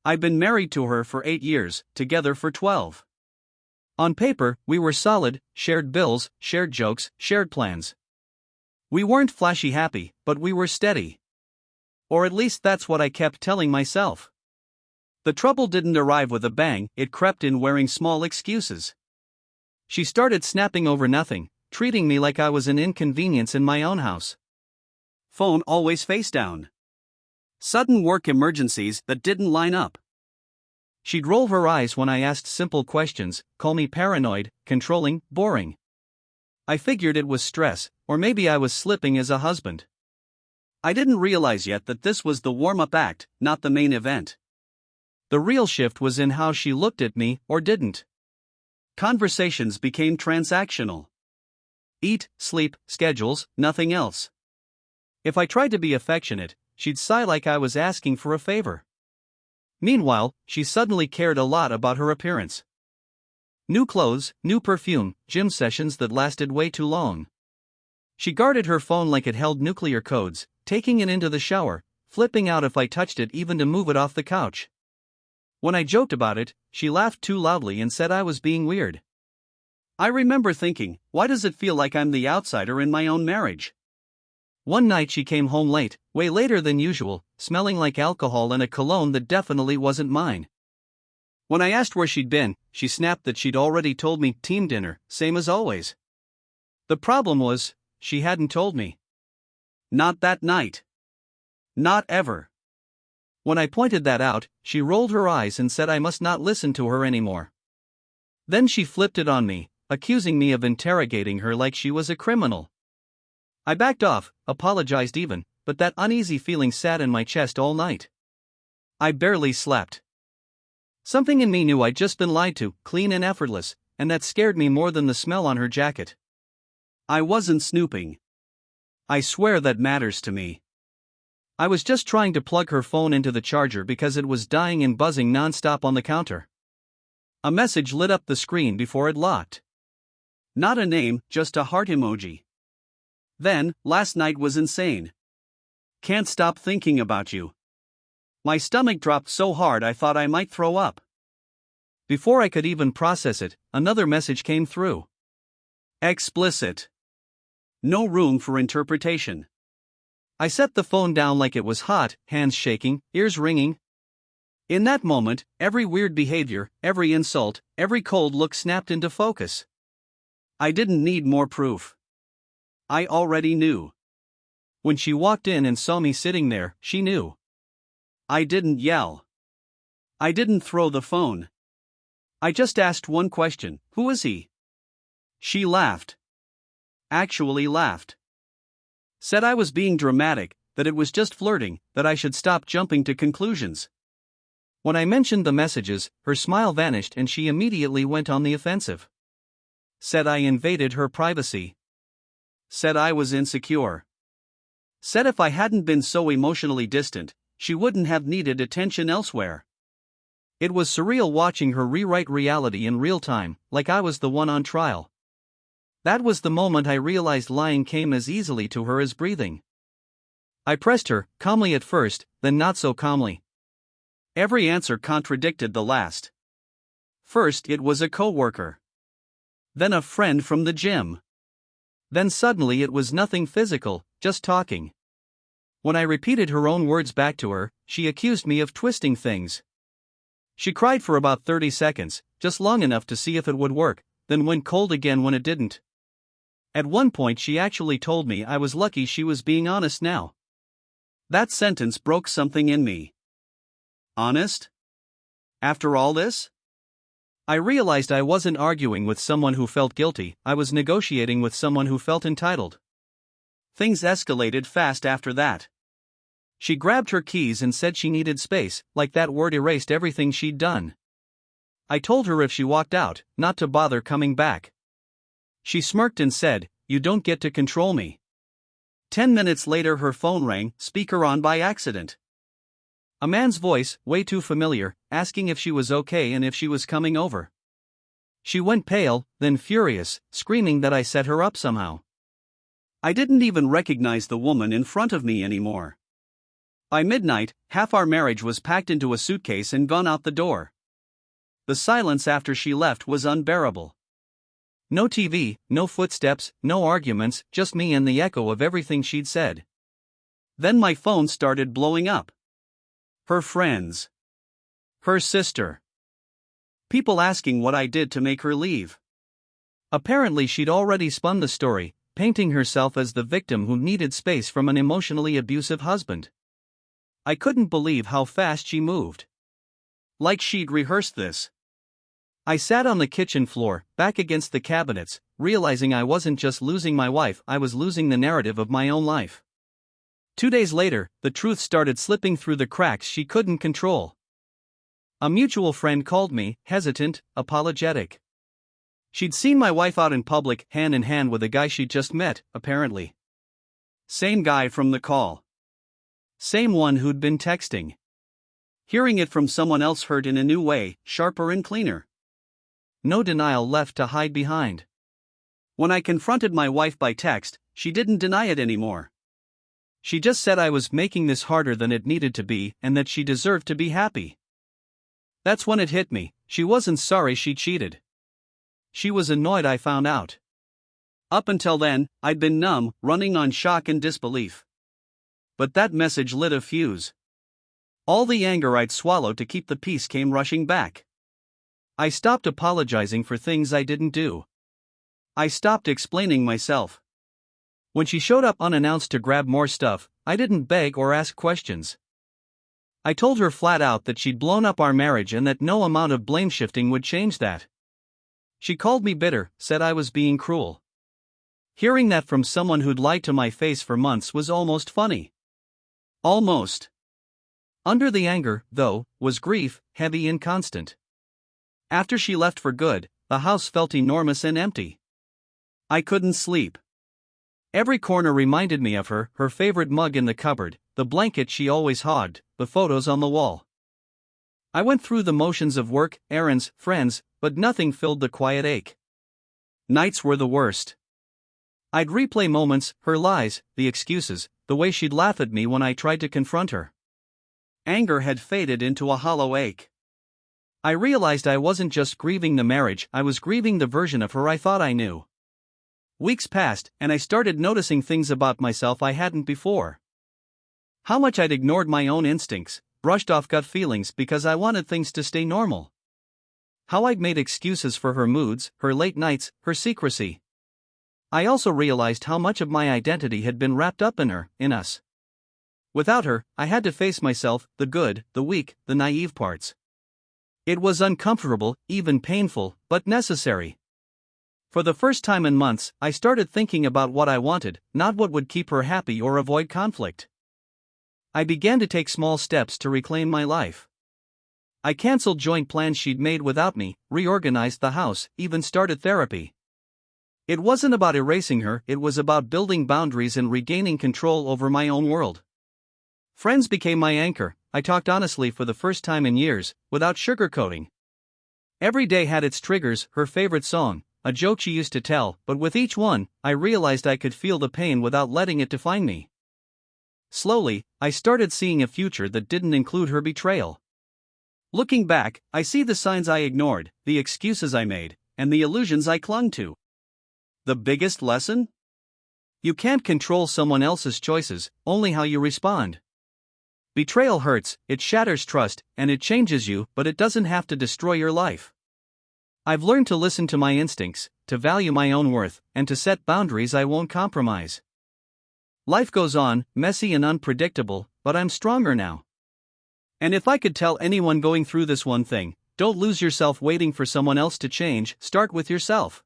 I'd been married to her for 8 years, together for 12. On paper, we were solid, shared bills, shared jokes, shared plans. We weren't flashy happy, but we were steady. Or at least that's what I kept telling myself. The trouble didn't arrive with a bang, it crept in wearing small excuses. She started snapping over nothing, treating me like I was an inconvenience in my own house. Phone always face down. Sudden work emergencies that didn't line up. She'd roll her eyes when I asked simple questions, call me paranoid, controlling, boring. I figured it was stress, or maybe I was slipping as a husband. I didn't realize yet that this was the warm-up act, not the main event. The real shift was in how she looked at me, or didn't. Conversations became transactional. Eat, sleep, schedules, nothing else. If I tried to be affectionate, she'd sigh like I was asking for a favor. Meanwhile, she suddenly cared a lot about her appearance. New clothes, new perfume, gym sessions that lasted way too long. She guarded her phone like it held nuclear codes, taking it into the shower, flipping out if I touched it even to move it off the couch. When I joked about it, she laughed too loudly and said I was being weird. I remember thinking, why does it feel like I'm the outsider in my own marriage? One night she came home late, way later than usual, smelling like alcohol and a cologne that definitely wasn't mine. When I asked where she'd been, she snapped that she'd already told me, team dinner, same as always. The problem was, she hadn't told me. Not that night. Not ever. When I pointed that out, she rolled her eyes and said I must not listen to her anymore. Then she flipped it on me, accusing me of interrogating her like she was a criminal. I backed off, apologized even, but that uneasy feeling sat in my chest all night. I barely slept. Something in me knew I'd just been lied to, clean and effortless, and that scared me more than the smell on her jacket. I wasn't snooping. I swear that matters to me. I was just trying to plug her phone into the charger because it was dying and buzzing nonstop on the counter. A message lit up the screen before it locked. Not a name, just a heart emoji. Then, last night was insane. Can't stop thinking about you. My stomach dropped so hard I thought I might throw up. Before I could even process it, another message came through. Explicit. No room for interpretation. I set the phone down like it was hot, hands shaking, ears ringing. In that moment, every weird behavior, every insult, every cold look snapped into focus. I didn't need more proof. I already knew. When she walked in and saw me sitting there, she knew. I didn't yell. I didn't throw the phone. I just asked one question, who is he? She laughed. Actually laughed. Said I was being dramatic, that it was just flirting, that I should stop jumping to conclusions. When I mentioned the messages, her smile vanished and she immediately went on the offensive. Said I invaded her privacy. Said I was insecure. Said if I hadn't been so emotionally distant, she wouldn't have needed attention elsewhere. It was surreal watching her rewrite reality in real time, like I was the one on trial. That was the moment I realized lying came as easily to her as breathing. I pressed her, calmly at first, then not so calmly. Every answer contradicted the last. First it was a coworker. Then a friend from the gym. Then suddenly it was nothing physical, just talking. When I repeated her own words back to her, she accused me of twisting things. She cried for about 30 seconds, just long enough to see if it would work, then went cold again when it didn't. At one point she actually told me I was lucky she was being honest now. That sentence broke something in me. Honest? After all this? I realized I wasn't arguing with someone who felt guilty, I was negotiating with someone who felt entitled. Things escalated fast after that. She grabbed her keys and said she needed space, like that word erased everything she'd done. I told her if she walked out, not to bother coming back. She smirked and said, "You don't get to control me." 10 minutes later her phone rang, speaker on by accident. A man's voice, way too familiar, asking if she was okay and if she was coming over. She went pale, then furious, screaming that I set her up somehow. I didn't even recognize the woman in front of me anymore. By midnight, half our marriage was packed into a suitcase and gone out the door. The silence after she left was unbearable. No TV, no footsteps, no arguments, just me and the echo of everything she'd said. Then my phone started blowing up. Her friends. Her sister. People asking what I did to make her leave. Apparently she'd already spun the story, painting herself as the victim who needed space from an emotionally abusive husband. I couldn't believe how fast she moved. Like she'd rehearsed this. I sat on the kitchen floor, back against the cabinets, realizing I wasn't just losing my wife, I was losing the narrative of my own life. 2 days later, the truth started slipping through the cracks she couldn't control. A mutual friend called me, hesitant, apologetic. She'd seen my wife out in public, hand in hand with a guy she'd just met, apparently. Same guy from the call. Same one who'd been texting. Hearing it from someone else hurt in a new way, sharper and cleaner. No denial left to hide behind. When I confronted my wife by text, she didn't deny it anymore. She just said I was making this harder than it needed to be and that she deserved to be happy. That's when it hit me, she wasn't sorry she cheated. She was annoyed I found out. Up until then, I'd been numb, running on shock and disbelief. But that message lit a fuse. All the anger I'd swallowed to keep the peace came rushing back. I stopped apologizing for things I didn't do. I stopped explaining myself. When she showed up unannounced to grab more stuff, I didn't beg or ask questions. I told her flat out that she'd blown up our marriage and that no amount of blame shifting would change that. She called me bitter, said I was being cruel. Hearing that from someone who'd lied to my face for months was almost funny. Almost. Under the anger, though, was grief, heavy and constant. After she left for good, the house felt enormous and empty. I couldn't sleep. Every corner reminded me of her, her favorite mug in the cupboard, the blanket she always hogged, the photos on the wall. I went through the motions of work, errands, friends, but nothing filled the quiet ache. Nights were the worst. I'd replay moments, her lies, the excuses, the way she'd laugh at me when I tried to confront her. Anger had faded into a hollow ache. I realized I wasn't just grieving the marriage, I was grieving the version of her I thought I knew. Weeks passed, and I started noticing things about myself I hadn't before. How much I'd ignored my own instincts, brushed off gut feelings because I wanted things to stay normal. How I'd made excuses for her moods, her late nights, her secrecy. I also realized how much of my identity had been wrapped up in her, in us. Without her, I had to face myself, the good, the weak, the naive parts. It was uncomfortable, even painful, but necessary. For the first time in months, I started thinking about what I wanted, not what would keep her happy or avoid conflict. I began to take small steps to reclaim my life. I canceled joint plans she'd made without me, reorganized the house, even started therapy. It wasn't about erasing her, it was about building boundaries and regaining control over my own world. Friends became my anchor. I talked honestly for the first time in years, without sugarcoating. Every day had its triggers, her favorite song, a joke she used to tell, but with each one, I realized I could feel the pain without letting it define me. Slowly, I started seeing a future that didn't include her betrayal. Looking back, I see the signs I ignored, the excuses I made, and the illusions I clung to. The biggest lesson? You can't control someone else's choices, only how you respond. Betrayal hurts, it shatters trust, and it changes you, but it doesn't have to destroy your life. I've learned to listen to my instincts, to value my own worth, and to set boundaries I won't compromise. Life goes on, messy and unpredictable, but I'm stronger now. And if I could tell anyone going through this one thing, don't lose yourself waiting for someone else to change, start with yourself.